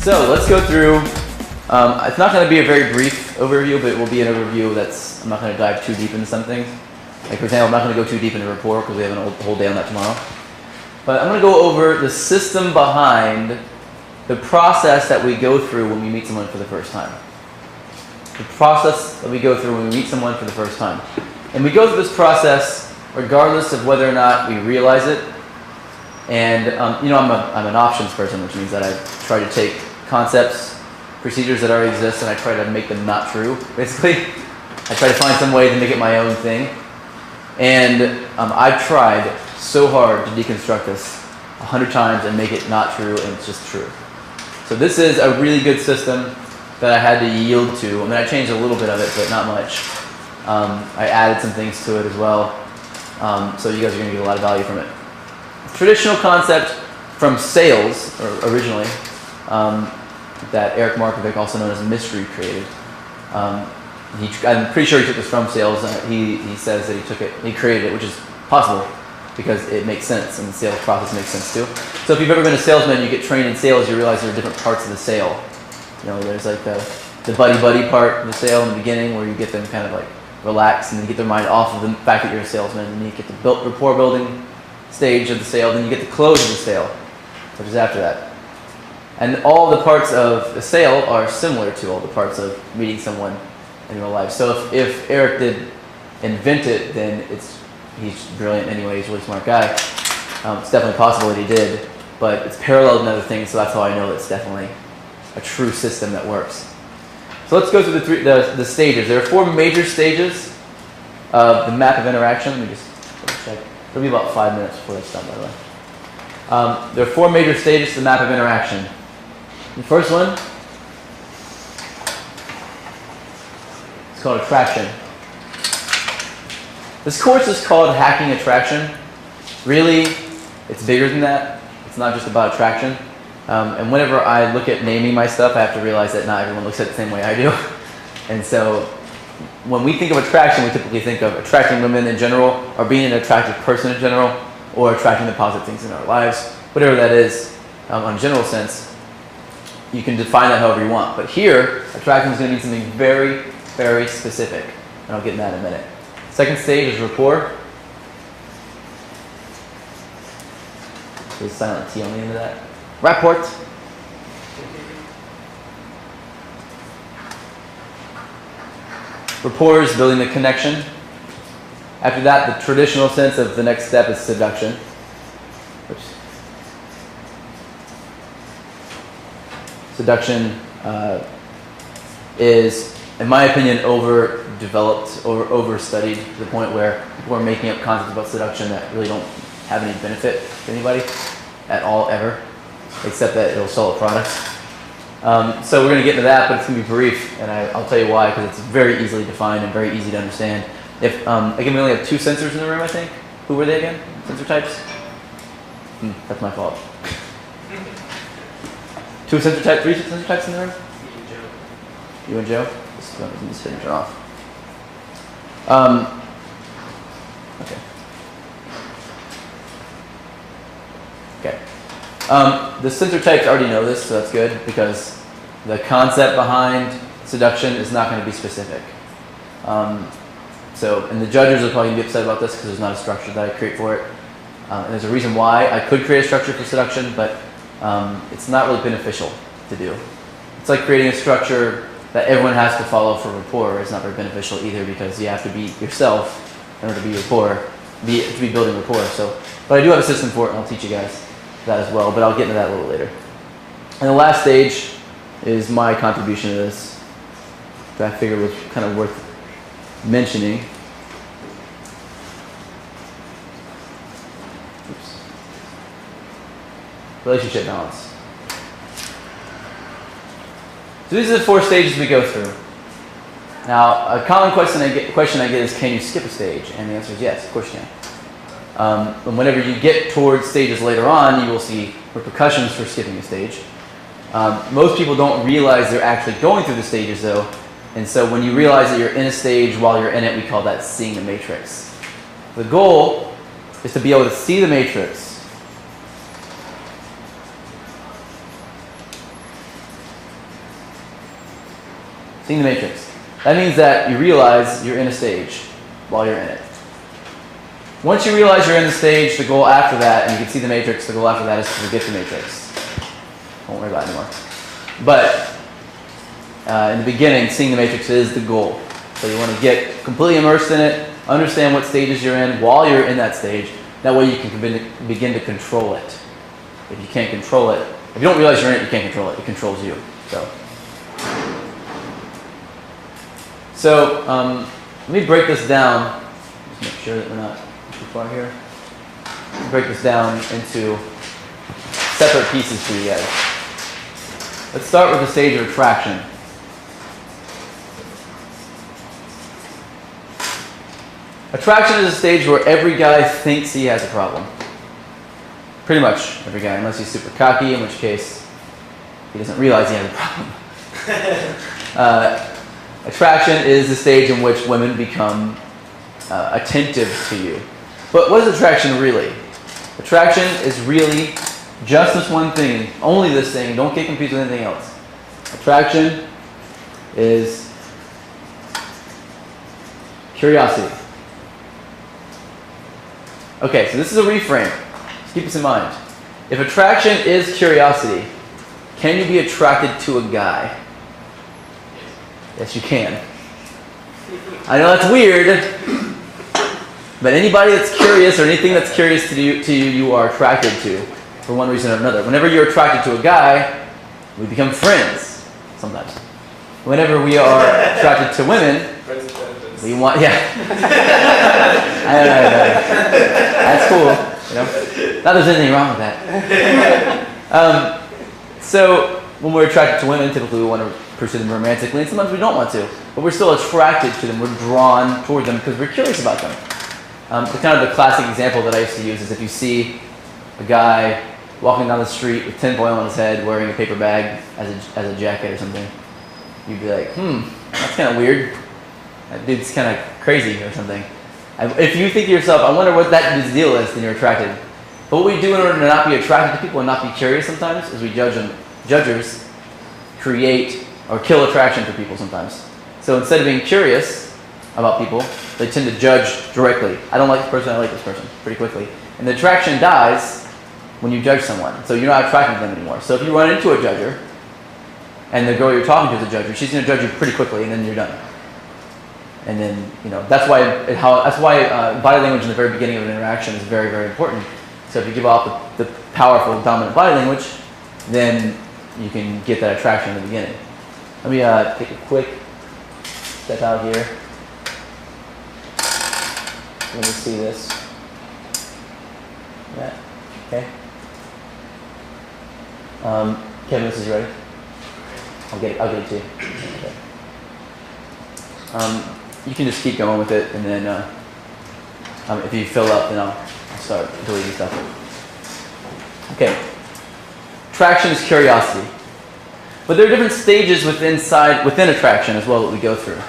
So let's go through, it's not going to be a very brief overview, but it will be an overview that's, I'm not going to dive too deep into some things. Like for example, I'm not going to go too deep into rapport because we have a whole day on that tomorrow. But I'm going to go over the system behind the process that we go through when we meet someone for the first time. The process that we go through when we meet someone for the first time. And we go through this process regardless of whether or not we realize it. And I'm an options person, which means that I try to take concepts, procedures that already exist, and I try to make them not true, basically. I try to find some way to make it my own thing. And I've tried so hard to deconstruct this 100 times and make it not true, and it's just true. So this is a really good system that I had to yield to. I mean, I changed a little bit of it, but not much. I added some things to it as well. So you guys are going to get a lot of value from it. Traditional concept from sales, or originally, that Eric Markovic, also known as Mystery, created. I'm pretty sure he took this from sales. He says that he created it, which is possible because it makes sense and the sales process makes sense too. So if you've ever been a salesman, you get trained in sales, you realize there are different parts of the sale. You know, there's like the buddy part of the sale in the beginning where you get them kind of like relax and then get their mind off of the fact that you're a salesman, and then you get the rapport building stage of the sale, then you get the close of the sale, which is after that. And all the parts of the sale are similar to all the parts of meeting someone in real life. So if Eric did invent it, then he's brilliant anyway, he's a really smart guy. It's definitely possible that he did, but it's paralleled in other things, so that's how I know it's definitely a true system that works. So let's go through the stages. There are 4 major stages of the map of interaction. Let me just double check. It'll be about 5 minutes before that's done, by the way. There are 4 major stages to the map of interaction. The first one is called attraction. This course is called Hacking Attraction. Really, it's bigger than that. It's not just about attraction. And whenever I look at naming my stuff, I have to realize that not everyone looks at it the same way I do. And so when we think of attraction, we typically think of attracting women in general, or being an attractive person in general, or attracting the positive things in our lives. Whatever that is, on a general sense, you can define that however you want. But here, attraction is going to mean something very, very specific. And I'll get into that in a minute. Second stage is rapport. There's a silent T on the end of that. Rapport. Rapport is building the connection. After that, the traditional sense of the next step is seduction. Seduction is, in my opinion, overdeveloped or overstudied to the point where people are making up concepts about seduction that really don't have any benefit to anybody at all, ever, except that it'll sell a product. So we're going to get into that, but it's going to be brief, and I'll tell you why, because it's very easily defined and very easy to understand. Again, we only have 2 sensors in the room, I think. Who were they again? Sensor types? That's my fault. 2 sensor types, 3 sensor types in the room? You and Joe? Just turn it off. Okay. The sensor types already know this, so that's good, because the concept behind seduction is not going to be specific. And the judges are probably going to be upset about this because there's not a structure that I create for it. And there's a reason why I could create a structure for seduction, but it's not really beneficial to do. It's like creating a structure that everyone has to follow for rapport. It's not very beneficial either, because you have to be yourself in order to be building rapport. But I do have a system for it, and I'll teach you guys that as well, but I'll get into that a little later. And the last stage is my contribution to this, that I figured was kind of worth mentioning. Relationship balance. So these are the 4 stages we go through. Now, a common question I get is, can you skip a stage? And the answer is yes, of course you can. And whenever you get towards stages later on, you will see repercussions for skipping a stage. Most people don't realize they're actually going through the stages, though. And so when you realize that you're in a stage while you're in it, we call that seeing the matrix. The goal is to be able to see the matrix Seeing the matrix. That means that you realize you're in a stage while you're in it. Once you realize you're in the stage, the goal after that, and you can see the matrix, the goal after that is to forget the matrix. Don't worry about it anymore. But in the beginning, seeing the matrix is the goal. So you want to get completely immersed in it, understand what stages you're in while you're in that stage. That way you can begin to control it. If you can't control it, if you don't realize you're in it, you can't control it. It controls you. So let me break this down. Just make sure that we're not too far here. Break this down into separate pieces for you guys. Let's start with the stage of attraction. Attraction is a stage where every guy thinks he has a problem. Pretty much every guy, unless he's super cocky, in which case he doesn't realize he has a problem. Attraction is the stage in which women become attentive to you. But what is attraction really? Attraction is really just this one thing, only this thing. Don't get confused with anything else. Attraction is curiosity. Okay, so this is a reframe. Just keep this in mind. If attraction is curiosity, can you be attracted to a guy? Yes, you can. I know that's weird, but anybody that's curious or anything that's curious to you, you are attracted to for one reason or another. Whenever you're attracted to a guy, we become friends sometimes. Whenever we are attracted to women, we want, yeah. I know. That's cool. You know? Not there's anything wrong with that. So when we're attracted to women, typically we want to pursue them romantically, and sometimes we don't want to, but we're still attracted to them. We're drawn toward them because we're curious about them. The kind of the classic example that I used to use is if you see a guy walking down the street with tinfoil on his head, wearing a paper bag as a jacket or something, you'd be like, that's kind of weird. That dude's kind of crazy or something. If you think to yourself, I wonder what that dude's deal is, then you're attracted. But what we do in order to not be attracted to people and not be curious sometimes is we judge them. Judgers create or kill attraction for people sometimes. So instead of being curious about people, they tend to judge directly. I don't like this person, I like this person, pretty quickly. And the attraction dies when you judge someone. So you're not attracted to them anymore. So if you run into a judger, and the girl you're talking to is a judger, she's going to judge you pretty quickly, and then you're done. And then, that's why body language in the very beginning of an interaction is very, very important. So if you give off the powerful, dominant body language, then you can get that attraction in the beginning. Let me take a quick step out here. Let me see this. Yeah. Okay. Kevin, this is ready. I'll get it to you. Okay. You can just keep going with it, and then if you fill up, then I'll start deleting stuff. Okay. Attraction is curiosity. But there are different stages within attraction as well that we go through.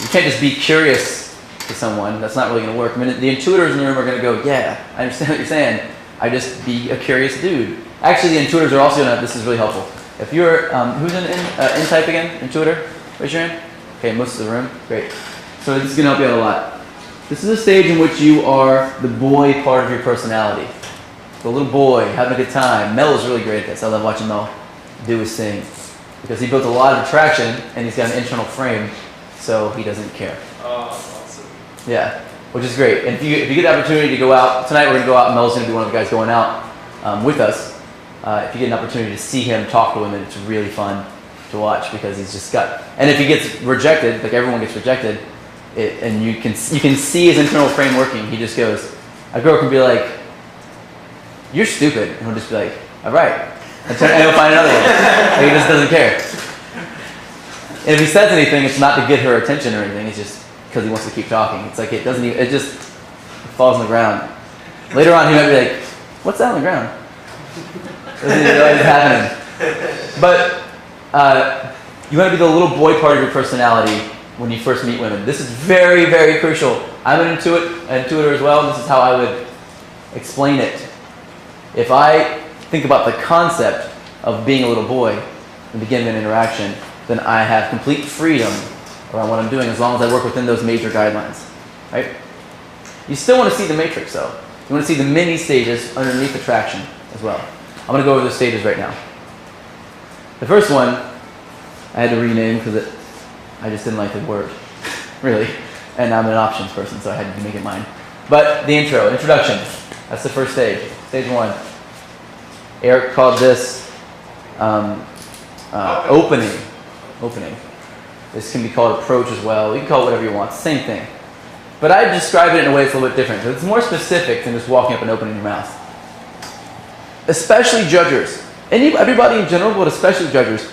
You can't just be curious to someone. That's not really going to work. I mean, the intuitors in the room are going to go, yeah, I understand what you're saying. I just be a curious dude. Actually, the intuitors are also going to, this is really helpful. If you're, who's an N-type again? Intuitor? Raise your hand. Okay, most of the room. Great. So this is going to help you out a lot. This is a stage in which you are the boy part of your personality. The little boy, having a good time. Mel is really great at this. I love watching Mel do his thing. Because he built a lot of attraction, and he's got an internal frame, so he doesn't care. Oh, awesome. Yeah, which is great. And if you get the opportunity to go out, tonight we're going to go out, and Mel's going to be one of the guys going out with us. If you get an opportunity to see him talk to women, it's really fun to watch because he's just got... And if he gets rejected, like everyone gets rejected, and you can see his internal frame working, he just goes... A girl can be like, you're stupid, and he'll just be like, all right. And he'll find another one. Like, he just doesn't care. And if he says anything, it's not to get her attention or anything. It's just because he wants to keep talking. It's like it doesn't even, it just falls on the ground. Later on, he might be like, what's that on the ground? Doesn't even know what's happening. But you want to be the little boy part of your personality when you first meet women. This is very, very crucial. I'm an intuitor as well. This is how I would explain it. If I think about the concept of being a little boy in the beginning of an interaction, then I have complete freedom around what I'm doing as long as I work within those major guidelines, right? You still want to see the matrix though. You want to see the mini stages underneath attraction as well. I'm going to go over the stages right now. The first one, I had to rename because I just didn't like the word, really. And I'm an options person, so I had to make it mine. But the introduction, that's the first stage. Stage one. Eric called this opening. This can be called approach as well. You can call it whatever you want, same thing. But I describe it in a way that's a little bit different. It's more specific than just walking up and opening your mouth. Especially judgers. Everybody in general, but especially judgers,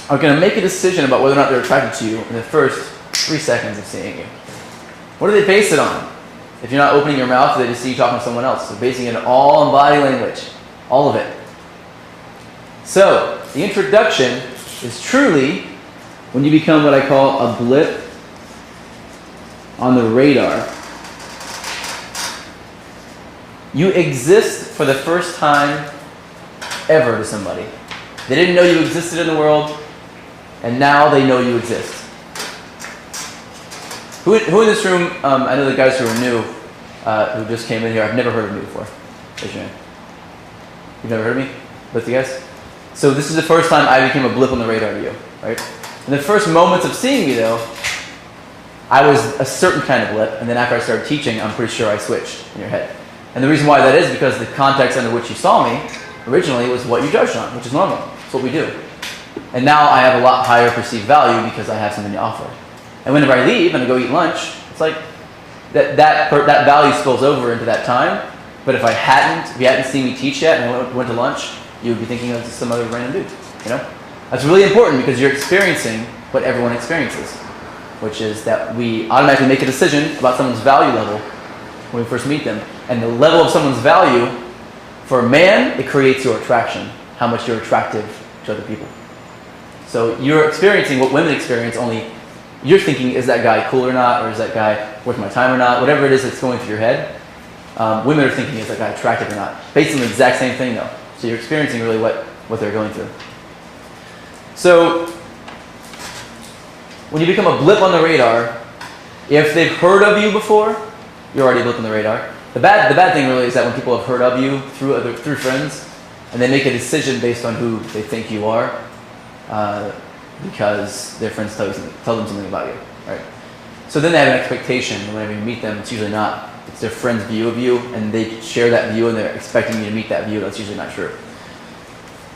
are going to make a decision about whether or not they're attracted to you in the first 3 seconds of seeing you. What do they base it on? If you're not opening your mouth, they just see you talking to someone else. They're basing it all on body language. All of it. So, the introduction is truly when you become what I call a blip on the radar. You exist for the first time ever to somebody. They didn't know you existed in the world, and now they know you exist. Who in this room, I know the guys who are new, who just came in here, I've never heard of me before. Raise your hand. You've never heard of me? Both you guys? So this is the first time I became a blip on the radar to you, right? In the first moments of seeing me though, I was a certain kind of blip, and then after I started teaching, I'm pretty sure I switched in your head. And the reason why that is because the context under which you saw me originally was what you judged on, which is normal. It's what we do. And now I have a lot higher perceived value because I have something to offer. And whenever I leave and I go eat lunch, it's like that value spills over into that time. But if you hadn't seen me teach yet and I went to lunch, you would be thinking of some other random dude. You know? That's really important because you're experiencing what everyone experiences, which is that we automatically make a decision about someone's value level when we first meet them. And the level of someone's value, for a man, it creates your attraction, how much you're attractive to other people. So you're experiencing what women experience, only you're thinking, is that guy cool or not, or is that guy worth my time or not, whatever it is that's going through your head. Women are thinking, is that guy attractive or not? Based on the exact same thing though. So you're experiencing really what they're going through. So when you become a blip on the radar, if they've heard of you before, you're already a blip on the radar. The bad thing really is that when people have heard of you through friends, and they make a decision based on who they think you are, because their friends tell them something about you, right? So then they have an expectation, and whenever you meet them, it's usually not. It's their friend's view of you, and they share that view, and they're expecting you to meet that view. That's usually not true.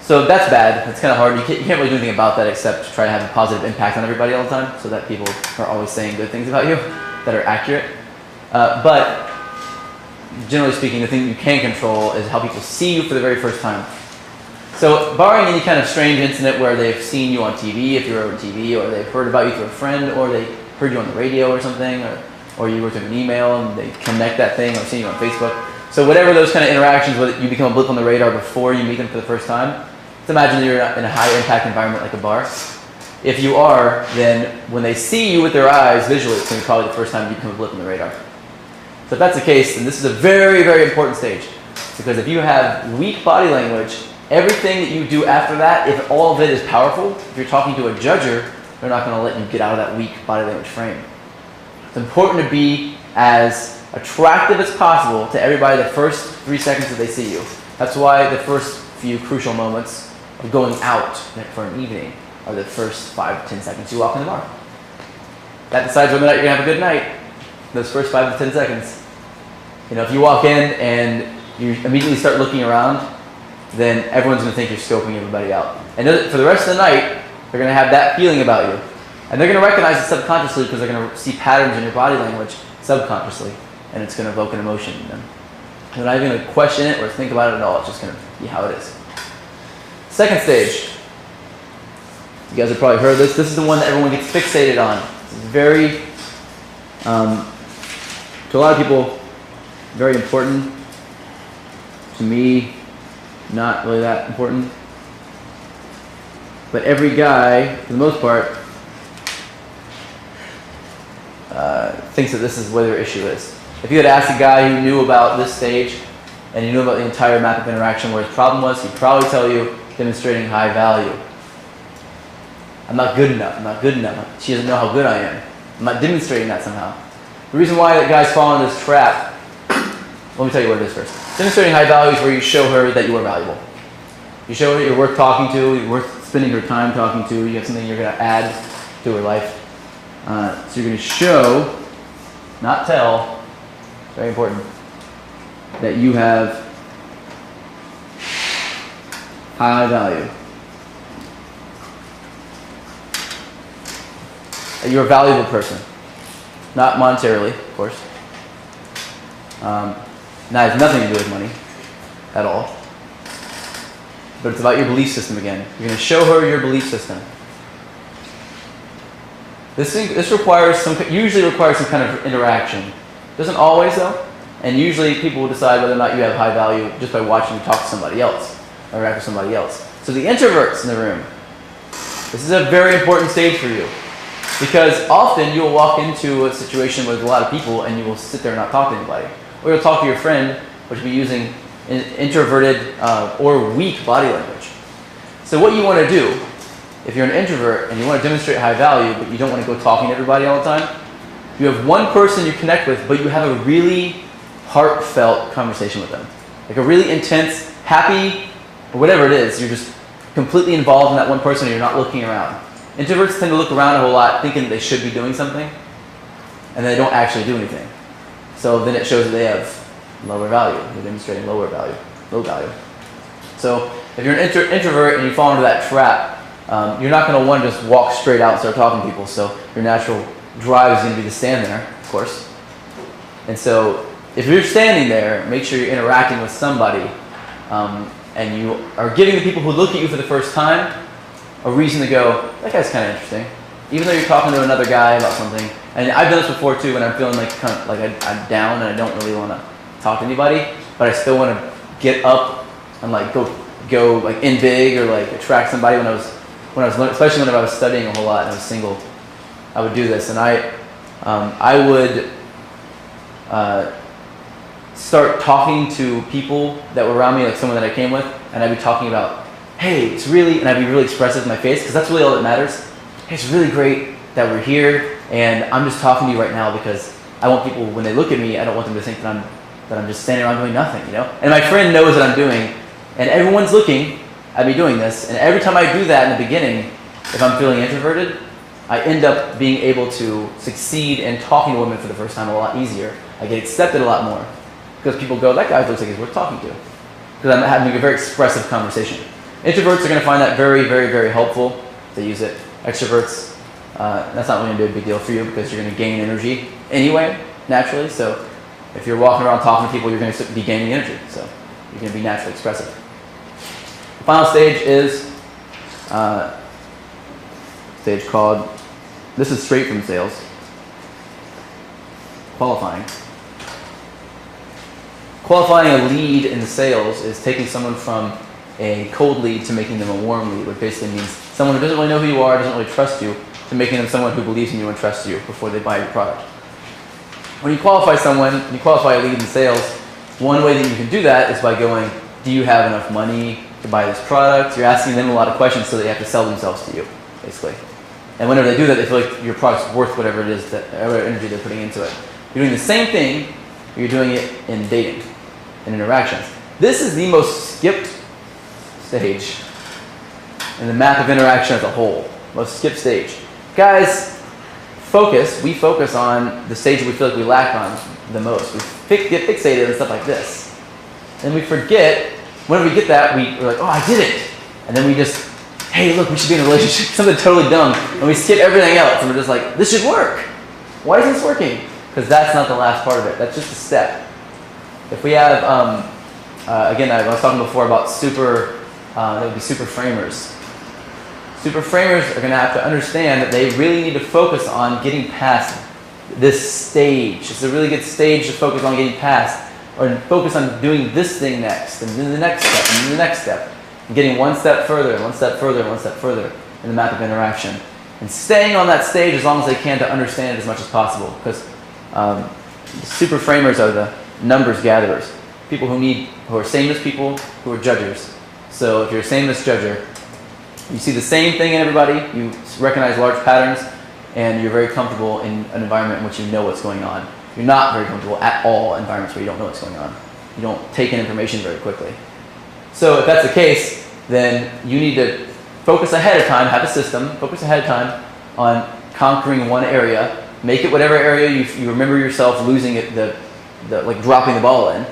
So that's bad. It's kind of hard. You can't really do anything about that except try to have a positive impact on everybody all the time, so that people are always saying good things about you that are accurate. But generally speaking, the thing you can control is how people see you for the very first time. So barring any kind of strange incident where they've seen you on TV, if you're on TV, or they've heard about you through a friend, or they heard you on the radio or something, or you were through an email and they connect that thing, or seen you on Facebook. So whatever those kind of interactions, whether you become a blip on the radar before you meet them for the first time, let's imagine you're in a high impact environment like a bar. If you are, then when they see you with their eyes visually, it's going to be probably the first time you become a blip on the radar. So if that's the case, then this is a very, very important stage. Because if you have weak body language, everything that you do after that, if all of it is powerful, if you're talking to a judger, they're not going to let you get out of that weak body language frame. It's important to be as attractive as possible to everybody the first 3 seconds that they see you. That's why the first few crucial moments of going out for an evening are the first 5 to 10 seconds you walk in the bar. That decides whether or not you're going to have a good night. Those first 5 to 10 seconds. You know, if you walk in and you immediately start looking around, then everyone's going to think you're scoping everybody out. And for the rest of the night, they're going to have that feeling about you. And they're going to recognize it subconsciously because they're going to see patterns in your body language subconsciously. And it's going to evoke an emotion in them. They're not even going to question it or think about it at all. It's just going to be how it is. Second stage. You guys have probably heard this. This is the one that everyone gets fixated on. This is very, to a lot of people, very important. To me, not really that important. But every guy, for the most part, thinks that this is where their issue is. If you had asked a guy who knew about this stage, and he knew about the entire map of interaction where his problem was, he'd probably tell you demonstrating high value. I'm not good enough. I'm not good enough. She doesn't know how good I am. I'm not demonstrating that somehow. The reason why that guys fall into this trap, let me tell you what it is first. Demonstrating high value is where you show her that you are valuable. You show her that you're worth talking to, you're worth spending her time talking to, you have something you're going to add to her life. So you're going to show, not tell, very important, that you have high value. That you're a valuable person. Not monetarily, of course. That has nothing to do with money at all. But it's about your belief system again. You're going to show her your belief system. This usually requires some kind of interaction. Doesn't always though. And usually people will decide whether or not you have high value just by watching you talk to somebody else or interact with somebody else. So the introverts in the room, this is a very important stage for you. Because often you'll walk into a situation with a lot of people and you will sit there and not talk to anybody. Or you'll talk to your friend, which will be using introverted or weak body language. So what you want to do, if you're an introvert and you want to demonstrate high value, but you don't want to go talking to everybody all the time, you have one person you connect with, but you have a really heartfelt conversation with them. Like a really intense, happy, or whatever it is, you're just completely involved in that one person and you're not looking around. Introverts tend to look around a whole lot thinking they should be doing something, and they don't actually do anything. So then it shows that they have lower value. They're demonstrating low value. So if you're an introvert and you fall into that trap, you're not going to want to just walk straight out and start talking to people. So your natural drive is going to be to stand there, of course. And so if you're standing there, make sure you're interacting with somebody, and you are giving the people who look at you for the first time a reason to go, that guy's kind of interesting. Even though you're talking to another guy about something, and I've done this before too, when I'm feeling like I'm down and I don't really want to talk to anybody, but I still want to get up and like go like in big or like attract somebody. When I was especially when I was studying a whole lot and I was single, I would do this, and I would start talking to people that were around me, like someone that I came with, and I'd be talking about, hey, it's really, and I'd be really expressive in my face, because that's really all that matters. Hey, it's really great that we're here, and I'm just talking to you right now because I want people, when they look at me, I don't want them to think that I'm just standing around doing nothing, you know? And my friend knows what I'm doing, and everyone's looking at me doing this, and every time I do that in the beginning, if I'm feeling introverted, I end up being able to succeed in talking to women for the first time a lot easier. I get accepted a lot more, because people go, that guy looks like he's worth talking to, because I'm having a very expressive conversation. Introverts are going to find that very, very, very helpful. They use it. Extroverts, that's not really going to be a big deal for you because you're going to gain energy anyway, naturally. So if you're walking around talking to people, you're going to be gaining energy. So you're going to be naturally expressive. The final stage is a stage called, this is straight from sales, qualifying. Qualifying a lead in sales is taking someone from a cold lead to making them a warm lead, which basically means someone who doesn't really know who you are, doesn't really trust you, to making them someone who believes in you and trusts you before they buy your product. When you qualify someone, when you qualify a lead in sales, one way that you can do that is by going, do you have enough money to buy this product? You're asking them a lot of questions so they have to sell themselves to you, basically. And whenever they do that, they feel like your product's worth whatever it is, whatever energy they're putting into it. You're doing the same thing, but you're doing it in dating, in interactions. This is the most skipped stage in the map of interaction as a whole. Most skipped stage. Guys, we focus on the stage that we feel like we lack on the most. We get fixated on stuff like this. And we forget, whenever we get that, we're like, oh, I did it. And then we just, hey, look, we should be in a relationship, something totally dumb. And we skip everything else. And we're just like, this should work. Why isn't this working? Because that's not the last part of it. That's just a step. If we have, again, I was talking before about that would be super framers. Super framers are going to have to understand that they really need to focus on getting past this stage. It's a really good stage to focus on getting past, or focus on doing this thing next, and then the next step, and then the next step, and getting one step further, and one step further, and one step further in the map of interaction. And staying on that stage as long as they can to understand it as much as possible, because super framers are the numbers gatherers. People who are sameness people who are judgers. So if you're a sameness judger, You see the same thing in everybody, you recognize large patterns, and you're very comfortable in an environment in which you know what's going on. You're not very comfortable at all in environments where you don't know what's going on. You don't take in information very quickly. So if that's the case, then you need to focus ahead of time, have a system, focus ahead of time on conquering one area, make it whatever area you remember yourself losing it, like dropping the ball in,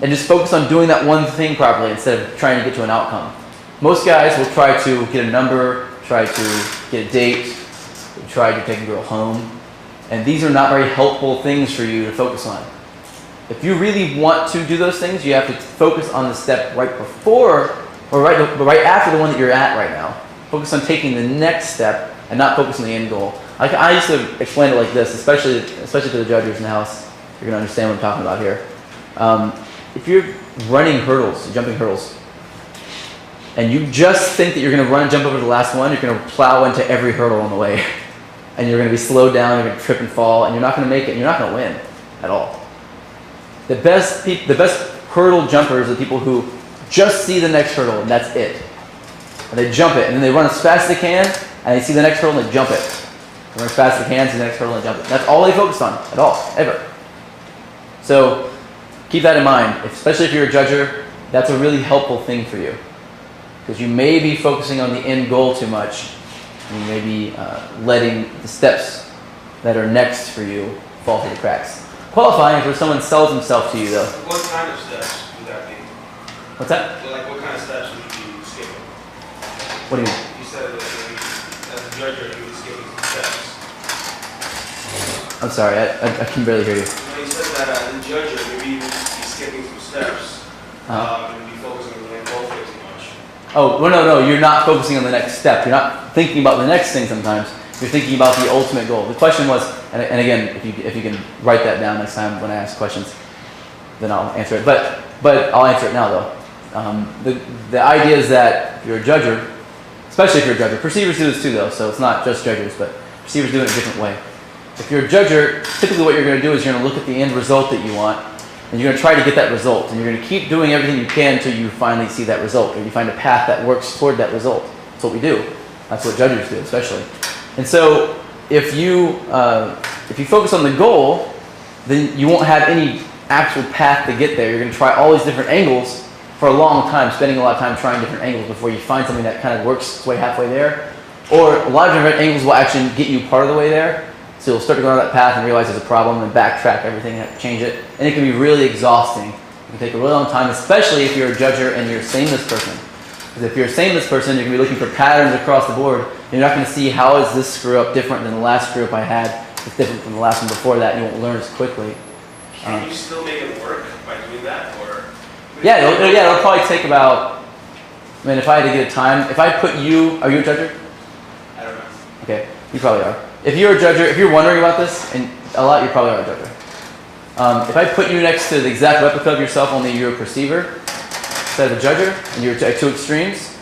and just focus on doing that one thing properly instead of trying to get to an outcome. Most guys will try to get a number, try to get a date, try to take a girl home, and these are not very helpful things for you to focus on. If you really want to do those things, you have to focus on the step right before, or right after the one that you're at right now. Focus on taking the next step and not focus on the end goal. I used to explain it like this, especially to the judges in the house. You're going to understand what I'm talking about here. If you're running hurdles, jumping hurdles, and you just think that you're going to run and jump over the last one, you're going to plow into every hurdle on the way. And you're going to be slowed down, you're going to trip and fall, and you're not going to make it, and you're not going to win at all. The best hurdle jumpers are the people who just see the next hurdle, and that's it. And they jump it, and then they run as fast as they can, and they see the next hurdle, and they jump it. They run as fast as they can, see the next hurdle, and jump it. That's all they focus on, at all, ever. So keep that in mind, especially if you're a judger. That's a really helpful thing for you. Because you may be focusing on the end goal too much. You may be letting the steps that are next for you fall through the cracks. Qualifying is where someone sells himself to you, though. What kind of steps would that be? What's that? So, like, what kind of steps would you be skipping? What do you mean? You said that as a judge, you would be skipping some steps. I'm sorry, I can barely hear you. When you said that as a judge, maybe you would be skipping some steps. And be focusing on the end goal way too much. Oh, well, no, you're not focusing on the next step. You're not thinking about the next thing sometimes. You're thinking about the ultimate goal. The question was, and again, if you can write that down next time when I ask questions, then I'll answer it. But I'll answer it now, though. The idea is that if you're a judger, especially if you're a judger, perceivers do this too, though, so it's not just judges, but perceivers do it in a different way. If you're a judger, typically what you're going to do is you're going to look at the end result that you want, and you're going to try to get that result, and you're going to keep doing everything you can until you finally see that result, or you find a path that works toward that result. That's what we do. That's what judges do, especially. And so, if you focus on the goal, then you won't have any actual path to get there. You're going to try all these different angles for a long time, spending a lot of time trying different angles before you find something that kind of works its way halfway there. Or a lot of different angles will actually get you part of the way there. So you'll start to go down that path and realize there's a problem and backtrack everything and change it. And it can be really exhausting. It can take a really long time, especially if you're a judger and you're a sameness person. Because if you're a sameness person, you're going to be looking for patterns across the board. You're not going to see how is this screw up different than the last screw up I had. It's different from the last one before that. You won't learn as quickly. Can you still make it work by doing that? Or yeah, it'll probably take about, I mean, if I had to get a time, if I put you, are you a judger? I don't know. Okay, you probably are. If you're a judger, if you're wondering about this, and a lot, you probably are a judger. If I put you next to the exact replica of yourself, only you're a perceiver, instead of a judger, and you're at two extremes,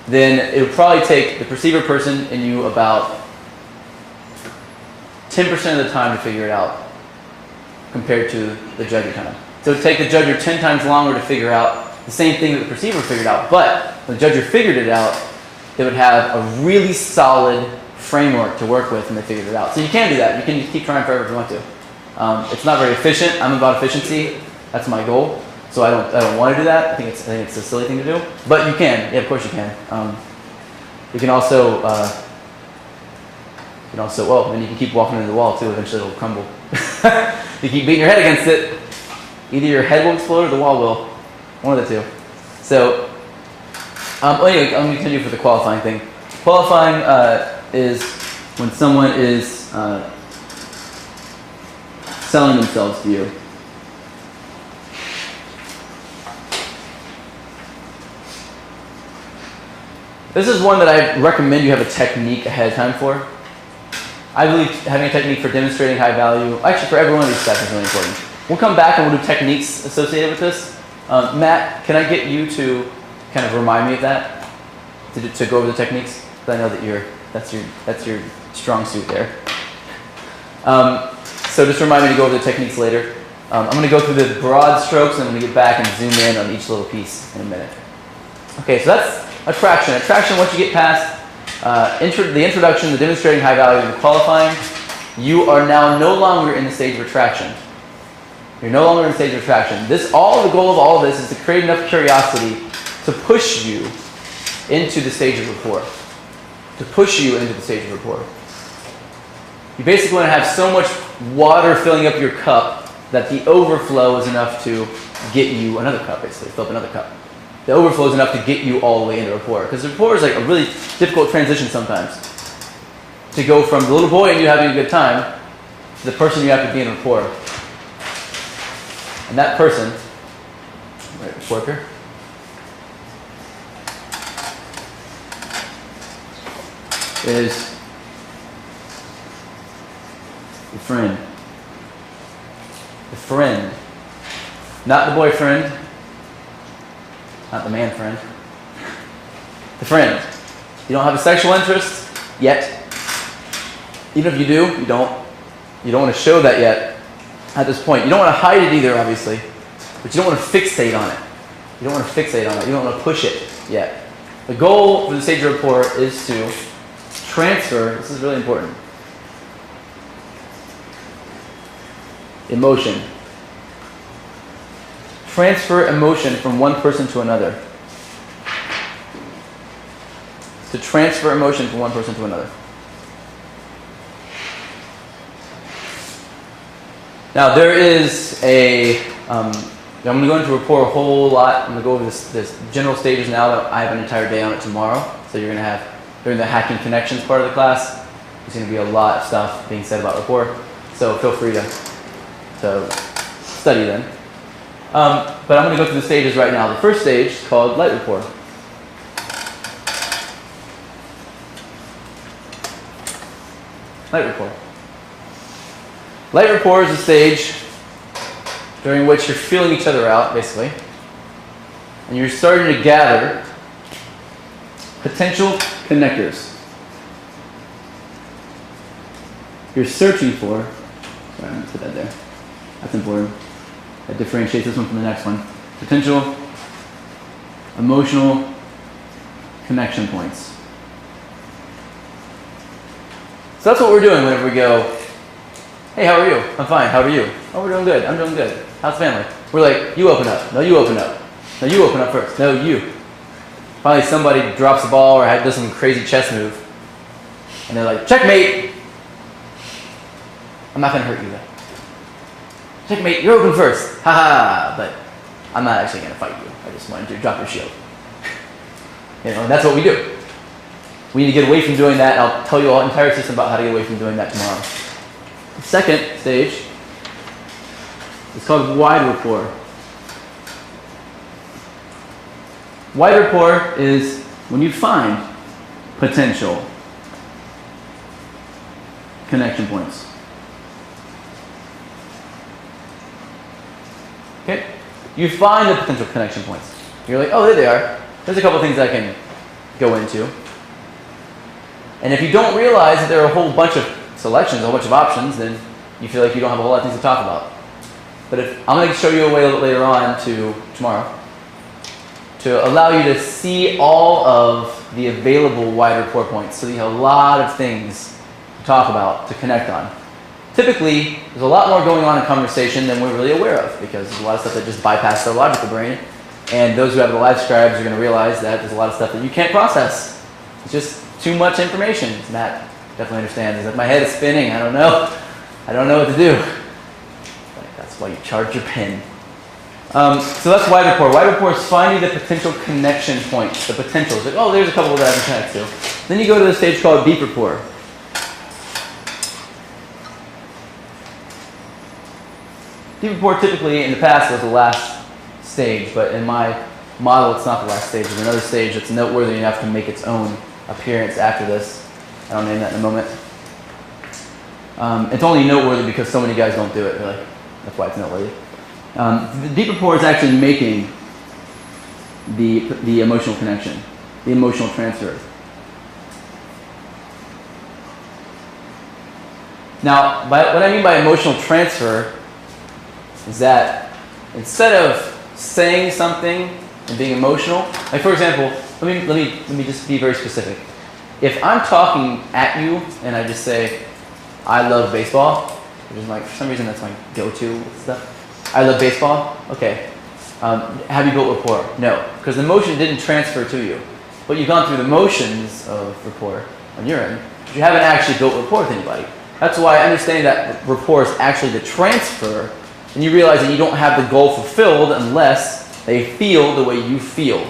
then it would probably take the perceiver person in you about 10% of the time to figure it out compared to the judger time. So it would take the judger 10 times longer to figure out the same thing that the perceiver figured out. But when the judger figured it out, they would have a really solid framework to work with, and they figured it out. So you can do that. You can keep trying forever if you want to. It's not very efficient. I'm about efficiency. That's my goal. So I don't want to do that. I think it's a silly thing to do. But you can. Yeah, of course you can. You can also well, then you can keep walking into the wall too. Eventually it'll crumble. You keep beating your head against it. Either your head will explode or the wall will. One of the two. So anyway, let me continue for the qualifying thing. Qualifying is when someone is selling themselves to you. This is one that I recommend you have a technique ahead of time for. I believe having a technique for demonstrating high value, actually for every one of these steps is really important. We'll come back and we'll do techniques associated with this. Matt, can I get you to kind of remind me of that? To go over the techniques? Because I know that that's your strong suit there. So just remind me to go over the techniques later. I'm going to go through the broad strokes and I'm going to get back and zoom in on each little piece in a minute. Okay, so Attraction. Attraction, once you get past the introduction, the demonstrating high value, and the qualifying, you are now no longer in the stage of attraction. You're no longer in the stage of attraction. The goal of all of this is to create enough curiosity to push you into the stage of rapport. To push you into the stage of rapport. You basically want to have so much water filling up your cup that the overflow is enough to get you another cup, basically. Fill up another cup. The overflow is enough to get you all the way into rapport. Because rapport is like a really difficult transition sometimes. To go from the little boy and you having a good time to the person you have to be in rapport. And that person, right, rapport here. Is the friend. The friend. Not the boyfriend. Not the man friend. The friend. You don't have a sexual interest yet. Even if you do, you don't want to show that yet at this point. You don't want to hide it either, obviously. But you don't want to fixate on it. You don't want to fixate on it. You don't want to push it yet. The goal for the stage of rapport is to transfer, this is really important, emotion. Transfer emotion from one person to another. To transfer emotion from one person to another. Now there is I'm going to go into rapport a whole lot. I'm going to go over this general stages now that I have an entire day on it tomorrow. So you're going to have, during the hacking connections part of the class, there's going to be a lot of stuff being said about rapport. So feel free to study then. But I'm going to go through the stages right now. The first stage is called light rapport. Light rapport. Light rapport is a stage during which you're feeling each other out, basically. And you're starting to gather potential connectors. You're searching for, sorry, I'm going to put that there. That's important. That differentiates this one from the next one. Potential emotional connection points. So that's what we're doing whenever we go, hey, how are you? I'm fine. How are you? Oh, we're doing good. I'm doing good. How's family? We're like, you open up. No, you open up. No, you open up first. No, you. Finally, somebody drops the ball or does some crazy chess move. And they're like, checkmate. I'm not going to hurt you though. Checkmate, you're open first. Ha ha. But I'm not actually going to fight you. I just wanted you to drop your shield. And that's what we do. We need to get away from doing that. I'll tell you an entire system about how to get away from doing that tomorrow. The second stage is called wide rapport. Wide rapport is when you find potential connection points. Okay? You find the potential connection points. You're like, oh, there they are. There's a couple things I can go into. And if you don't realize that there are a whole bunch of selections, a whole bunch of options, then you feel like you don't have a whole lot of things to talk about. But I'm going to show you a way a little later on tomorrow to allow you to see all of the available wide rapport points. So you have a lot of things to talk about, to connect on. Typically, there's a lot more going on in conversation than we're really aware of because there's a lot of stuff that just bypasses our logical brain. And those who have the live scribes are going to realize that there's a lot of stuff that you can't process. It's just too much information. Matt definitely understands. He's like, my head is spinning. I don't know what to do. Like, that's why you charge your pen. So that's wide rapport. Wide rapport is finding the potential connection points, the potentials. Like, oh, there's a couple that I can connect to. Then you go to the stage called deep rapport. Deep rapport typically in the past was the last stage, but in my model it's not the last stage. There's another stage that's noteworthy enough to make its own appearance after this. I'll name that in a moment. It's only noteworthy because so many guys don't do it, really. That's why it's noteworthy. The deep rapport is actually making the emotional connection, the emotional transfer. Now, what I mean by emotional transfer is that instead of saying something and being emotional, like for example, let me just be very specific. If I'm talking at you and I just say, I love baseball, which is like, for some reason that's my go-to stuff. I love baseball. Okay. Have you built rapport? No, because the motion didn't transfer to you. But you've gone through the motions of rapport on your end, but you haven't actually built rapport with anybody. That's why understanding that rapport is actually the transfer, and you realize that you don't have the goal fulfilled unless they feel the way you feel.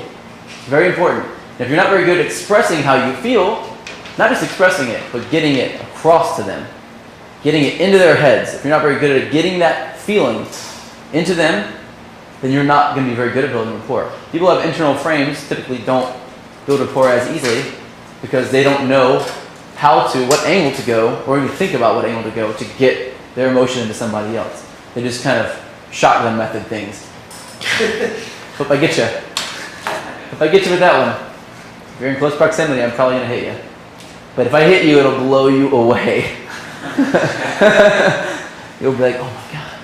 Very important. And if you're not very good at expressing how you feel, not just expressing it, but getting it across to them, getting it into their heads. If you're not very good at getting that feeling into them, then you're not going to be very good at building rapport. People who have internal frames typically don't build rapport as easily because they don't know what angle to go, or even think about what angle to go to get their emotion into somebody else. They just kind of shotgun method things. Hope I get you. If I get you with that one, if you're in close proximity, I'm probably going to hit you. But if I hit you, it'll blow you away. You'll be like, oh my God,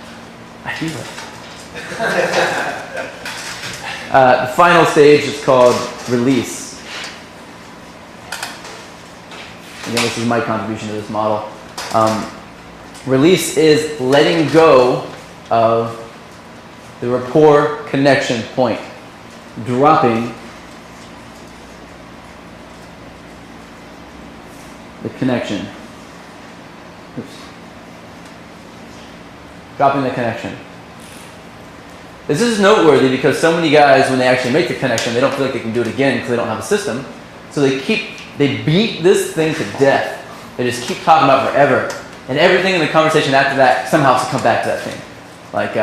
I feel it. The final stage is called release. Again, this is my contribution to this model. Release is letting go of the rapport connection point, dropping the connection. Oops. Dropping the connection. This is noteworthy because so many guys, when they actually make the connection, they don't feel like they can do it again because they don't have a system. So they beat this thing to death. They just keep talking about it forever. And everything in the conversation after that somehow has to come back to that thing. Like,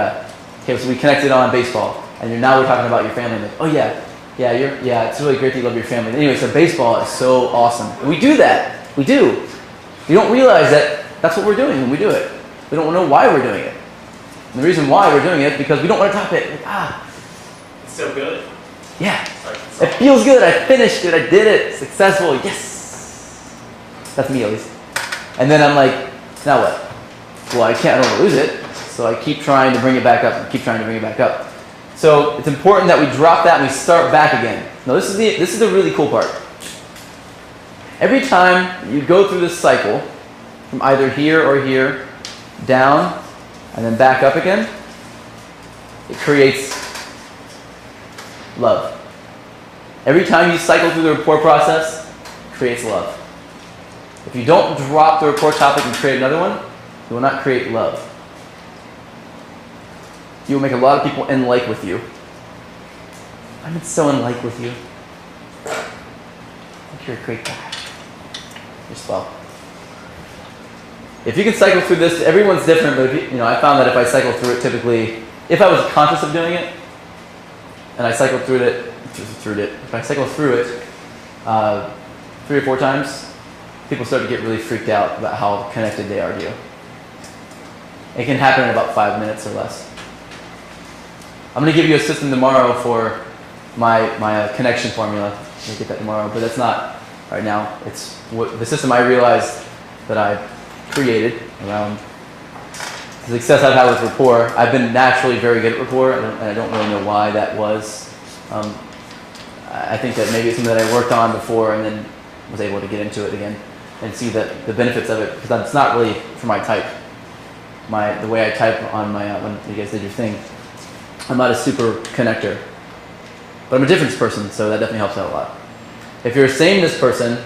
okay, so we connected on baseball, and now we're talking about your family. Like, oh yeah, it's really great that you love your family. Anyway, so baseball is so awesome. And we do that. We do. You don't realize that that's what we're doing when we do it. We don't know why we're doing it. And the reason why we're doing it is because we don't want to top it. Like, It's so good. Yeah. It feels good. I finished it. I did it. Successful. Yes. That's me at least. And then I'm like, now what? Well, I don't want to lose it. So I keep trying to bring it back up and keep trying to bring it back up. So it's important that we drop that and we start back again. Now this is the really cool part. Every time you go through this cycle, from either here or here, down, and then back up again, it creates love. Every time you cycle through the rapport process, it creates love. If you don't drop the rapport topic and create another one, you will not create love. You will make a lot of people in like with you. I'm so in like with you. I think you're a great guy. You're swell. If you can cycle through this, everyone's different, but I found that if I cycle through it, typically, if I was conscious of doing it, and I cycled through it, if I cycle through it 3 or 4 times, people start to get really freaked out about how connected they are to you. It can happen in about 5 minutes or less. I'm going to give you a system tomorrow for my connection formula. I'm going to get that tomorrow, but that's not right now. It's the system I realized that I created around the success I've had with rapport. I've been naturally very good at rapport, and I don't really know why that was. I think that maybe it's something that I worked on before and then was able to get into it again and see the benefits of it, because it's not really for my type. The way I type on my when you guys did your thing, I'm not a super connector, but I'm a difference person, so that definitely helps out a lot. If you're a sameness person,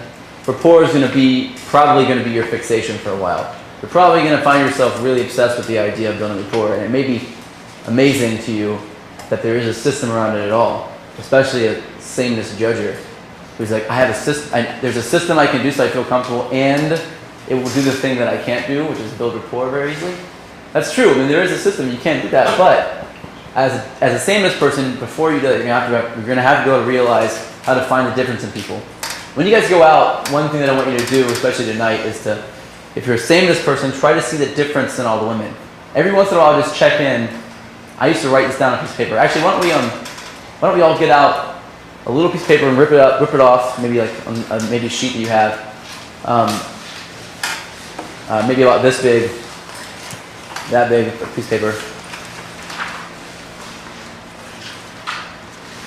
rapport is probably going to be your fixation for a while. You're probably going to find yourself really obsessed with the idea of building rapport, and it may be amazing to you that there is a system around it at all, especially a sameness judger who's like, I have a system. There's a system I can do so I feel comfortable, and it will do the thing that I can't do, which is build rapport very easily. That's true. I mean, there is a system, you can't do that, but as a sameness person, before you do that, you're going to have to be able to realize how to find the difference in people. When you guys go out, one thing that I want you to do, especially tonight, is to, if you're a sameness person, try to see the difference in all the women. Every once in a while, just check in. I used to write this down on a piece of paper. Actually, why don't we all get out a little piece of paper and rip it off, maybe like on maybe a sheet that you have, maybe about this big, that big, a piece of paper.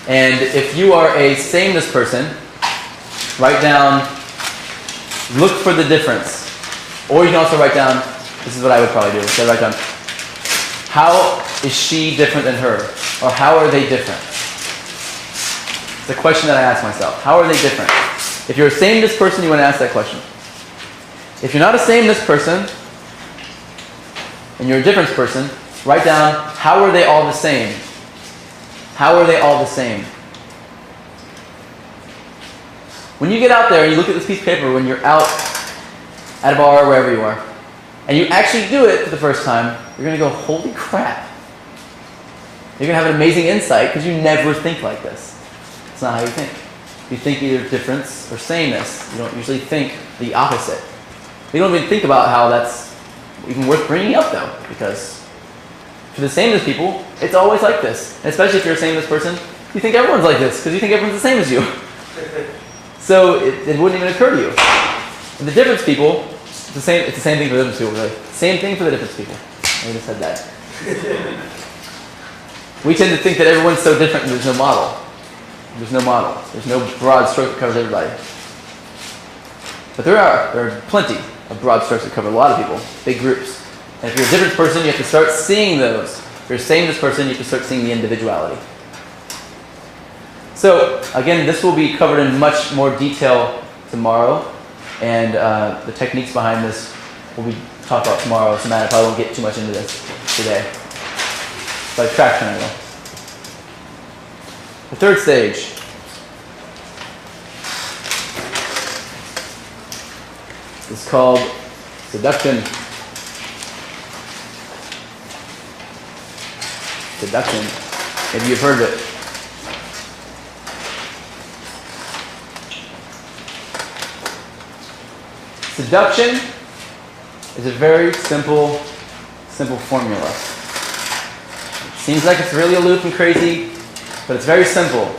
And if you are a sameness person, write down, look for the difference. Or you can also write down, this is what I would probably do. So write down, how is she different than her? Or how are they different? It's a question that I ask myself. How are they different? If you're a sameness person, you want to ask that question. If you're not a sameness person, and you're a difference person, write down, how are they all the same? How are they all the same? When you get out there and you look at this piece of paper, when you're out at a bar or wherever you are, and you actually do it for the first time, you're going to go, holy crap. You're going to have an amazing insight because you never think like this. It's not how you think. You think either difference or sameness. You don't usually think the opposite. You don't even think about how that's even worth bringing up, though, because for the sameness people, it's always like this. And especially if you're a sameness person, you think everyone's like this because you think everyone's the same as you. So it wouldn't even occur to you. And the difference people, it's the same thing for the difference people, really. Same thing for the difference people. I just said that. We tend to think that everyone's so different and there's no model. There's no model. There's no broad stroke that covers everybody. But there are plenty of broad strokes that cover a lot of people, big groups. And if you're a difference person, you have to start seeing those. If you're a sameness person, you have to start seeing the individuality. So, again, this will be covered in much more detail tomorrow. And the techniques behind this will be talked about tomorrow. So, I probably won't get too much into this today. But traction, I will. The third stage. Is called seduction. Seduction. Maybe you've heard of it. Seduction is a very simple formula. It seems like it's really aloof and crazy, but it's very simple.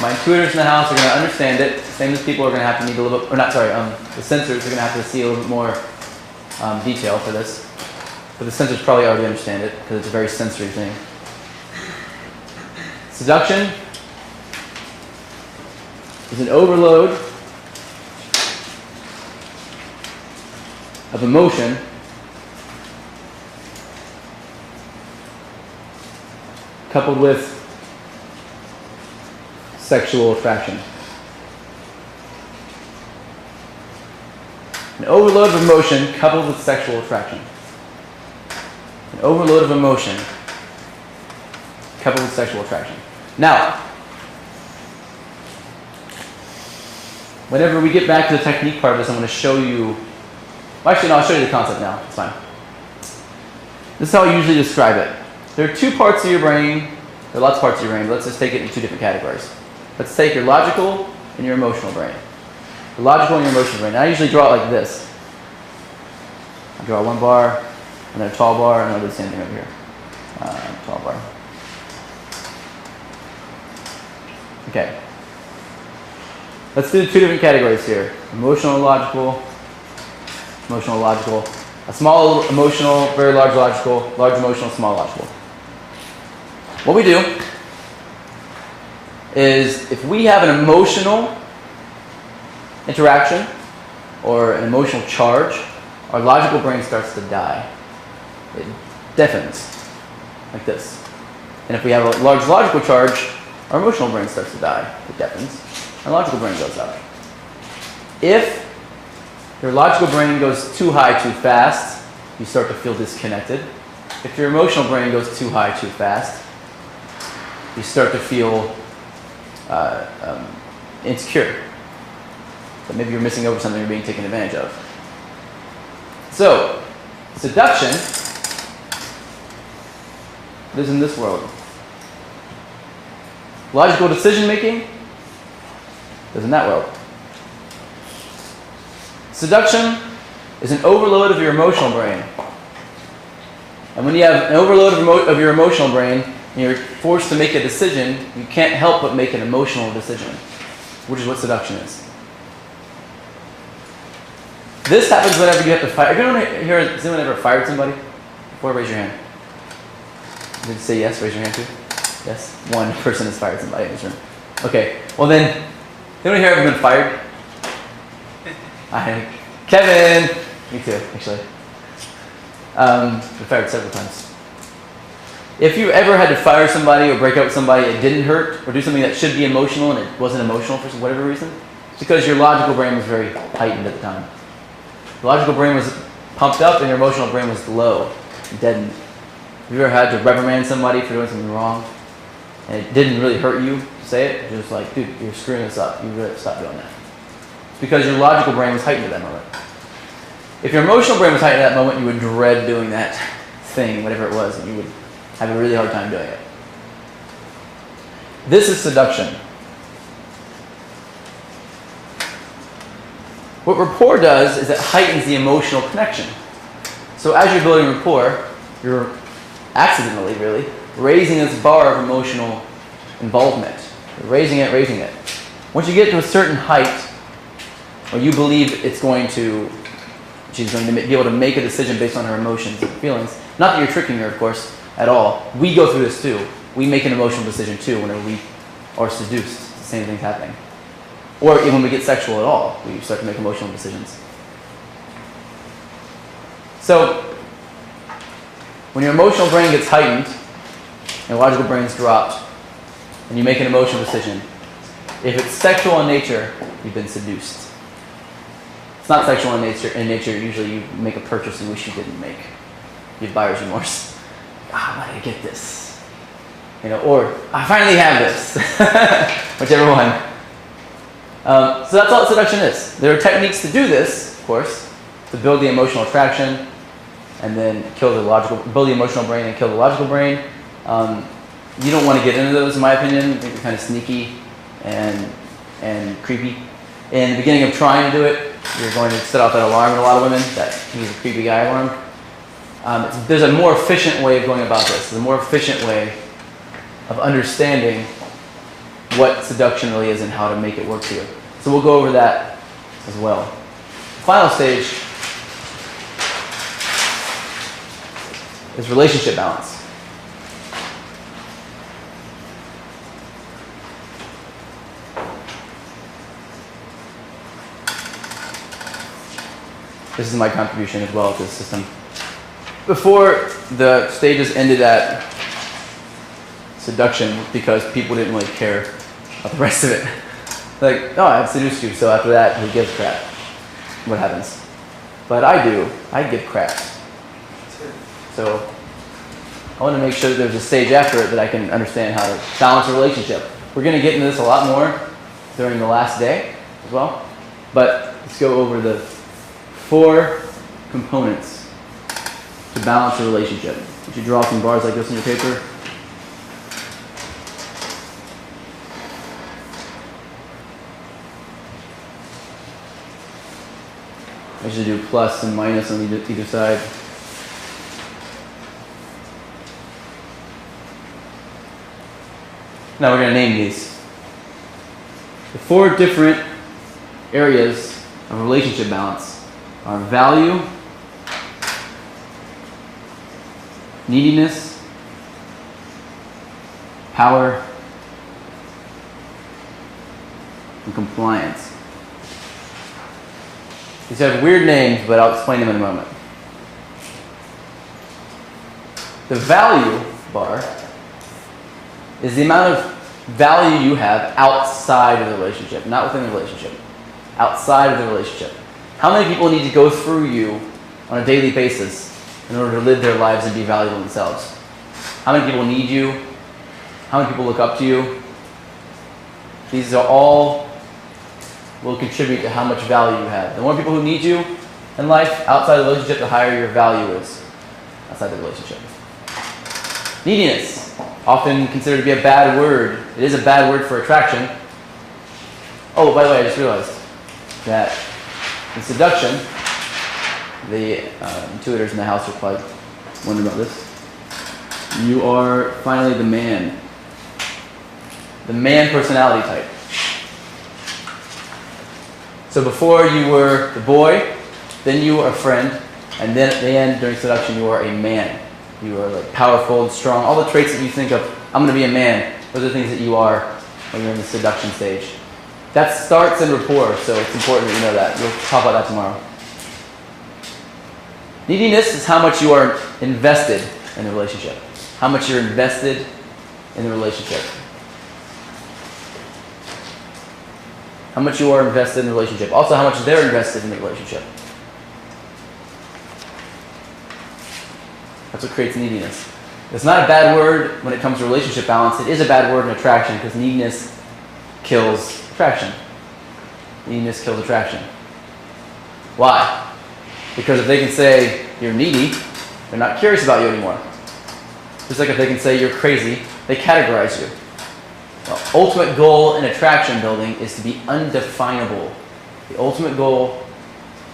My intuitors in the house are going to understand it. Same as people are going to have to need a little bit, or not, sorry, the sensors are going to have to see a little bit more detail for this. But the sensors probably already understand it because it's a very sensory thing. Seduction is an overload of emotion coupled with sexual attraction. An overload of emotion coupled with sexual attraction. An overload of emotion coupled with sexual attraction. Now, whenever we get back to the technique part of this, I'm going to show you. Well, actually, no, I'll show you the concept now. It's fine. This is how I usually describe it. There are two parts of your brain. There are lots of parts of your brain, but let's just take it in two different categories. Let's take your logical and your emotional brain. Your logical and your emotional brain. I usually draw it like this. I draw one bar, and then a tall bar, and I'll do the same thing over here. Tall bar. Okay. Let's do two different categories here. Emotional and logical. Emotional, logical. A small emotional, very large logical, large emotional, small logical. What we do is if we have an emotional interaction or an emotional charge, our logical brain starts to die. It deafens, like this. And if we have a large logical charge, our emotional brain starts to die. It deafens. Our logical brain goes up. If your logical brain goes too high too fast, you start to feel disconnected. If your emotional brain goes too high too fast, you start to feel insecure. That maybe you're missing over something, you're being taken advantage of. So, seduction lives in this world. Logical decision making lives in that world. Seduction is an overload of your emotional brain. And when you have an overload of your emotional brain, and you're forced to make a decision, you can't help but make an emotional decision, which is what seduction is. This happens whenever you have to fire. Has anyone ever fired somebody? Before, raise your hand. Did you say yes? Raise your hand too. Yes? One person has fired somebody in this room. Okay, well then, anyone here ever been fired? Kevin! Me too, actually. Been fired several times. If you ever had to fire somebody or break up with somebody, it didn't hurt, or do something that should be emotional and it wasn't emotional for whatever reason, it's because your logical brain was very heightened at the time. The logical brain was pumped up and your emotional brain was low, deadened. Have you ever had to reprimand somebody for doing something wrong and it didn't really hurt you to say it? You're just like, dude, you're screwing this up. You really have to stop doing that. It's because your logical brain was heightened at that moment. If your emotional brain was heightened at that moment, you would dread doing that thing, whatever it was, and you would have a really hard time doing it. This is seduction. What rapport does is it heightens the emotional connection. So as you're building rapport, you're accidentally, really, raising this bar of emotional involvement. You're raising it. Once you get to a certain height, where you believe she's going to be able to make a decision based on her emotions and feelings, not that you're tricking her, of course, at all. We go through this too. We make an emotional decision too whenever we are seduced. It's the same thing happening. Or even when we get sexual at all, we start to make emotional decisions. So, when your emotional brain gets heightened, your logical brain's dropped, and you make an emotional decision, if it's sexual in nature, you've been seduced. If it's not sexual in nature, usually you make a purchase you wish you didn't make. You have buyer's remorse. Why did I get this? Or I finally have this. Whichever one. So that's all that seduction is. There are techniques to do this, of course, to build the emotional attraction and then build the emotional brain and kill the logical brain. You don't want to get into those, in my opinion. I think they're kind of sneaky and creepy. In the beginning of trying to do it, you're going to set off that alarm in a lot of women, that he's a creepy guy alarm. There's a more efficient way of going about this. There's a more efficient way of understanding what seduction really is and how to make it work for you. So we'll go over that as well. The final stage is relationship balance. This is my contribution as well to the system. Before, the stages ended at seduction because people didn't really care about the rest of it. Like, oh, I've seduced you, so after that, who gives crap? What happens? But I do. I give crap. So I want to make sure that there's a stage after it that I can understand how to balance a relationship. We're going to get into this a lot more during the last day as well. But let's go over the 4 components to balance a relationship. Would you draw some bars like this on your paper? I should do plus and minus on either side. Now we're going to name these. The 4 different areas of relationship balance are value, neediness, power, and compliance. These have weird names, but I'll explain them in a moment. The value bar is the amount of value you have outside of the relationship, not within the relationship. Outside of the relationship. How many people need to go through you on a daily basis in order to live their lives and be valuable themselves? How many people need you? How many people look up to you? These are all will contribute to how much value you have. The more people who need you in life outside the relationship, the higher your value is outside the relationship. Neediness, often considered to be a bad word. It is a bad word for attraction. Oh, by the way, I just realized that in seduction, the intuitors in the house are probably wondering about this. You are finally the man. The man personality type. So before you were the boy, then you were a friend, and then at the end, during seduction, you are a man. You are like powerful and strong. All the traits that you think of I'm going to be a man. Those are things that you are when you're in the seduction stage. That starts in rapport, so it's important that you know that. We'll talk about that tomorrow. Neediness is how much you are invested in the relationship. How much you're invested in the relationship. How much you are invested in the relationship. Also, how much they're invested in the relationship. That's what creates neediness. It's not a bad word when it comes to relationship balance. It is a bad word in attraction because neediness kills attraction. Neediness kills attraction. Why? Because if they can say you're needy, they're not curious about you anymore. Just like if they can say you're crazy, they categorize you. The ultimate goal in attraction building is to be undefinable. The ultimate goal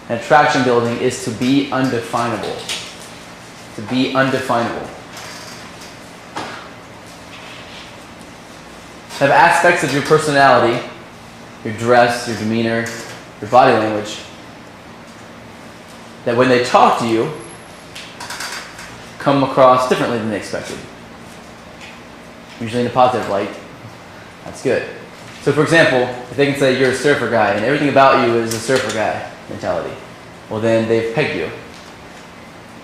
in attraction building is to be undefinable. To be undefinable. Have aspects of your personality, your dress, your demeanor, your body language, that when they talk to you, come across differently than they expected. Usually in a positive light. That's good. So for example, if they can say you're a surfer guy and everything about you is a surfer guy mentality, well then they've pegged you.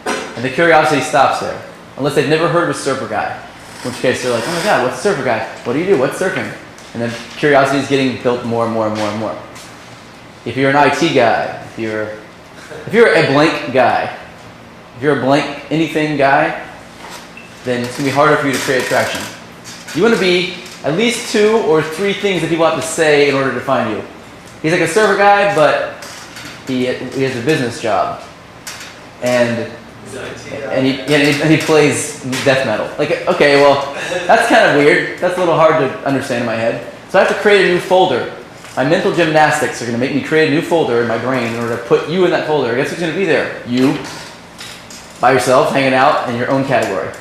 And the curiosity stops there. Unless they've never heard of a surfer guy. In which case they're like, oh my god, what's a surfer guy? What do you do? What's surfing? And then curiosity is getting built more and more and more and more. If you're an IT guy, if you're a blank guy, if you're a blank anything guy, then it's going to be harder for you to create attraction. You want to be at least 2 or 3 things that people have to say in order to find you. He's like a surfer guy, but he has a business job. And he plays death metal. Like, okay, well, that's kind of weird. That's a little hard to understand in my head. So I have to create a new folder. My mental gymnastics are going to make me create a new folder in my brain in order to put you in that folder. Guess who's going to be there? You, by yourself, hanging out in your own category.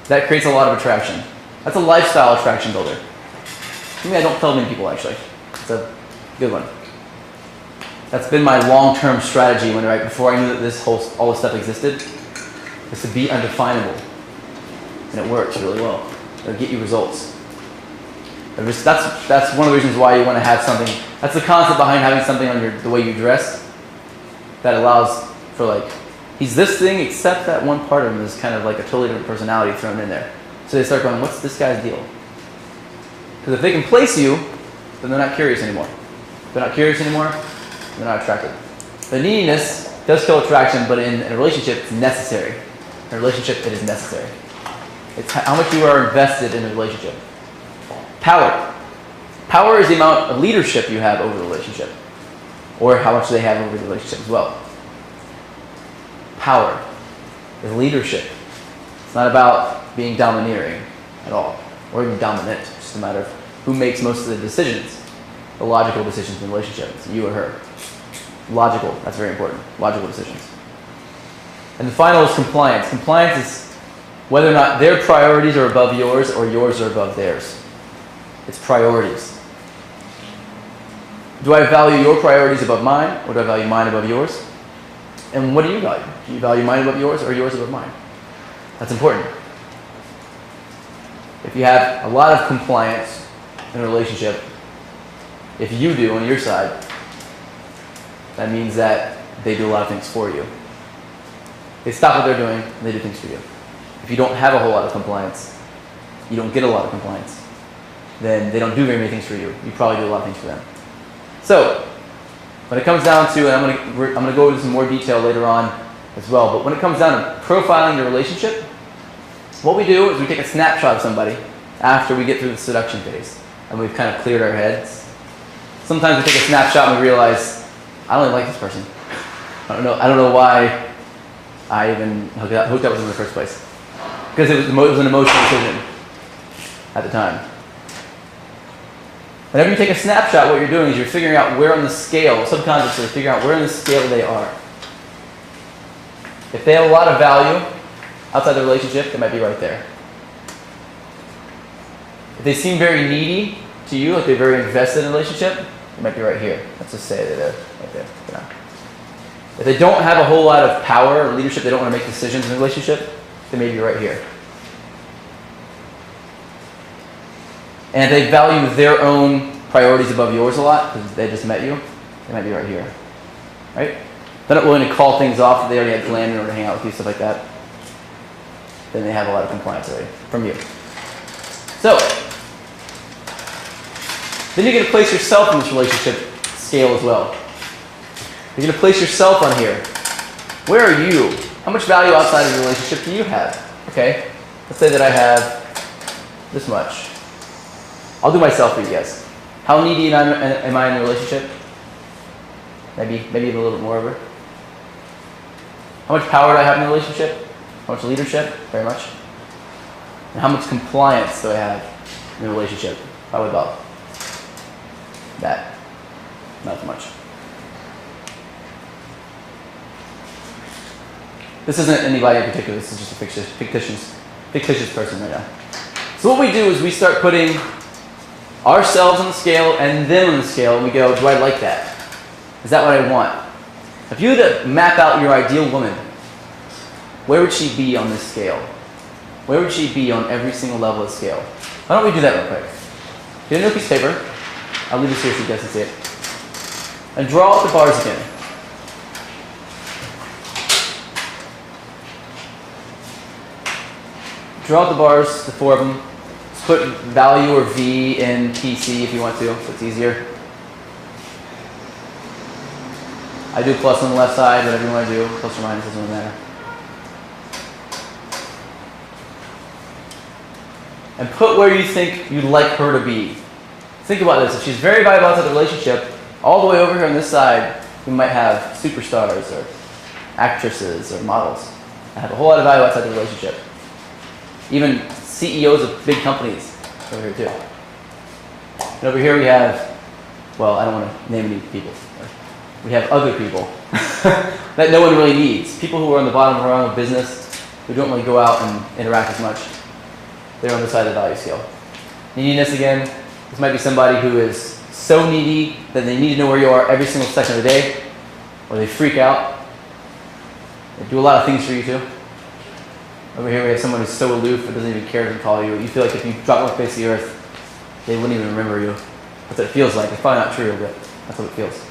That creates a lot of attraction. That's a lifestyle attraction builder. I don't tell many people, actually. It's a good one. That's been my long-term strategy when right before I knew that all this stuff existed, is to be undefinable. And it works really well. It'll get you results. That's one of the reasons why you want to have something. That's the concept behind having something on the way you dress that allows for like, he's this thing except that one part of him is kind of like a totally different personality thrown in there. So they start going, what's this guy's deal? Because if they can place you, then they're not curious anymore. If they're not curious anymore, they're not attracted. The neediness does kill attraction, but in a relationship, it's necessary. In a relationship, it is necessary. It's how much you are invested in a relationship. Power. Power is the amount of leadership you have over the relationship. Or how much they have over the relationship as well. Power is leadership. It's not about being domineering at all. Or even dominant. It's just a matter of who makes most of the decisions. The logical decisions in the relationship. It's you or her. Logical. That's very important. Logical decisions. And the final is compliance. Compliance is whether or not their priorities are above yours or yours are above theirs. It's priorities. Do I value your priorities above mine, or do I value mine above yours? And what do you value? Do you value mine above yours or yours above mine? That's important. If you have a lot of compliance in a relationship, if you do on your side, that means that they do a lot of things for you. They stop what they're doing and they do things for you. If you don't have a whole lot of compliance, you don't get a lot of compliance, then they don't do very many things for you. You probably do a lot of things for them. So, when it comes down to, and I'm going to go into some more detail later on as well, but when it comes down to profiling your relationship, what we do is we take a snapshot of somebody after we get through the seduction phase and we've kind of cleared our heads. Sometimes we take a snapshot and we realize, I don't even like this person. I don't know why I even hooked up with them in the first place. Because it was an emotional decision at the time. Whenever you take a snapshot, what you're doing is you're figuring out where on the scale, subconsciously figuring out where on the scale they are. If they have a lot of value outside the relationship, they might be right there. If they seem very needy to you, like they're very invested in a relationship, they might be right here. Let's just say they're right there. Yeah. If they don't have a whole lot of power or leadership, they don't want to make decisions in a relationship, they may be right here. and they value their own priorities above yours a lot because they just met you, they might be right here, right? They're not willing to call things off that they already had planned in order to hang out with you, stuff like that. Then they have a lot of compliance already from you. So, then you're going to place yourself in this relationship scale as well. You're going to place yourself on here. Where are you? How much value outside of the relationship do you have? Okay, let's say that I have this much. I'll do myself for you guys. How needy am I in a relationship? Maybe even a little bit more over. How much power do I have in the relationship? How much leadership? Very much. And how much compliance do I have in the relationship? Probably about that. Not as much. This isn't anybody in particular. This is just a fictitious person right now. So what we do is we start putting ourselves on the scale and them on the scale, and we go, do I like that? Is that what I want? If you had to map out your ideal woman, where would she be on this scale? Where would she be on every single level of the scale? Why don't we do that real quick? Get a new piece of paper. I'll leave this here so you guys can see it. And draw out the bars again. Draw out the bars, the four of them. Just put value or V in PC if you want to, so it's easier. I do plus on the left side, whatever you want to do. Plus or minus doesn't really matter. And put where you think you'd like her to be. Think about this. If she's very valuable outside the relationship, all the way over here on this side, we might have superstars or actresses or models that have a whole lot of value outside the relationship. Even CEOs of big companies over here too. And over here we have, well, I don't want to name any people. We have other people that no one really needs. People who are on the bottom rung of business, who don't really go out and interact as much. They're on the side of the value scale. Neediness again, this might be somebody who is so needy that they need to know where you are every single second of the day, or they freak out. They do a lot of things for you too. Over here we have someone who's so aloof, it doesn't even care to call you. You feel like if you drop off the face of the earth, they wouldn't even remember you. That's what it feels like. It's probably not true, but that's what it feels.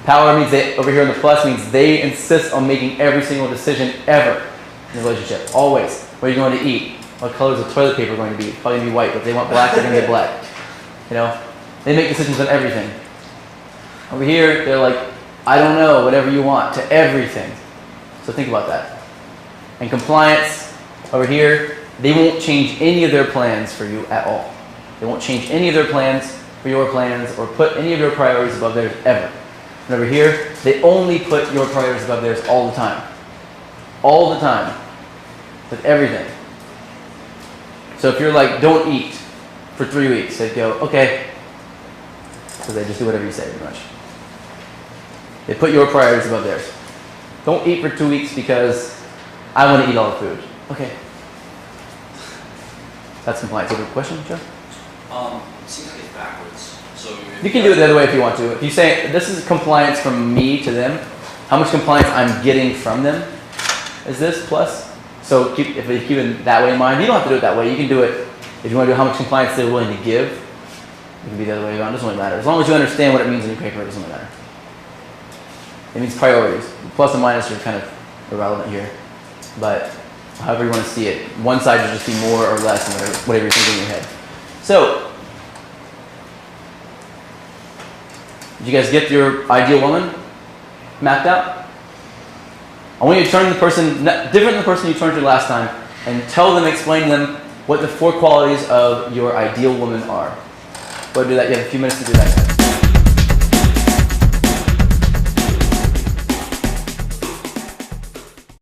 Power means they, over here on the plus, means they insist on making every single decision ever in the relationship. Always. Where are you going to eat? What color is the toilet paper going to be? It's probably going to be white, but if they want black, they're going to get black. You know? They make decisions on everything. Over here, they're like, I don't know, whatever you want, to everything. So think about that. And compliance, over here, they won't change any of their plans for you at all. They won't change any of their plans for your plans or put any of your priorities above theirs ever. And over here, they only put your priorities above theirs all the time. All the time. With everything. So if you're like, don't eat for 3 weeks, they'd go, okay. So they just do whatever you say, pretty much. They put your priorities above theirs. Don't eat for 2 weeks because I want to eat all the food. Okay. That's compliance. Other question, Joe? It seems like it's backwards. So you can do it the other way if you want to. If you say, this is compliance from me to them, how much compliance I'm getting from them is this plus. So if you keep it that way in mind, you don't have to do it that way. You can do it if you want to do how much compliance they're willing to give. It can be the other way around. It doesn't really matter. As long as you understand what it means in your paper, it doesn't really matter. It means priorities. Plus and minus are kind of irrelevant here. But however you want to see it. One side will just be more or less than whatever you're thinking in your head. So, did you guys get your ideal woman mapped out? I want you to turn the person, different than the person you turned to last time, and tell them, explain to them what the 4 qualities of your ideal woman are. Go ahead and do that. You have a few minutes to do that.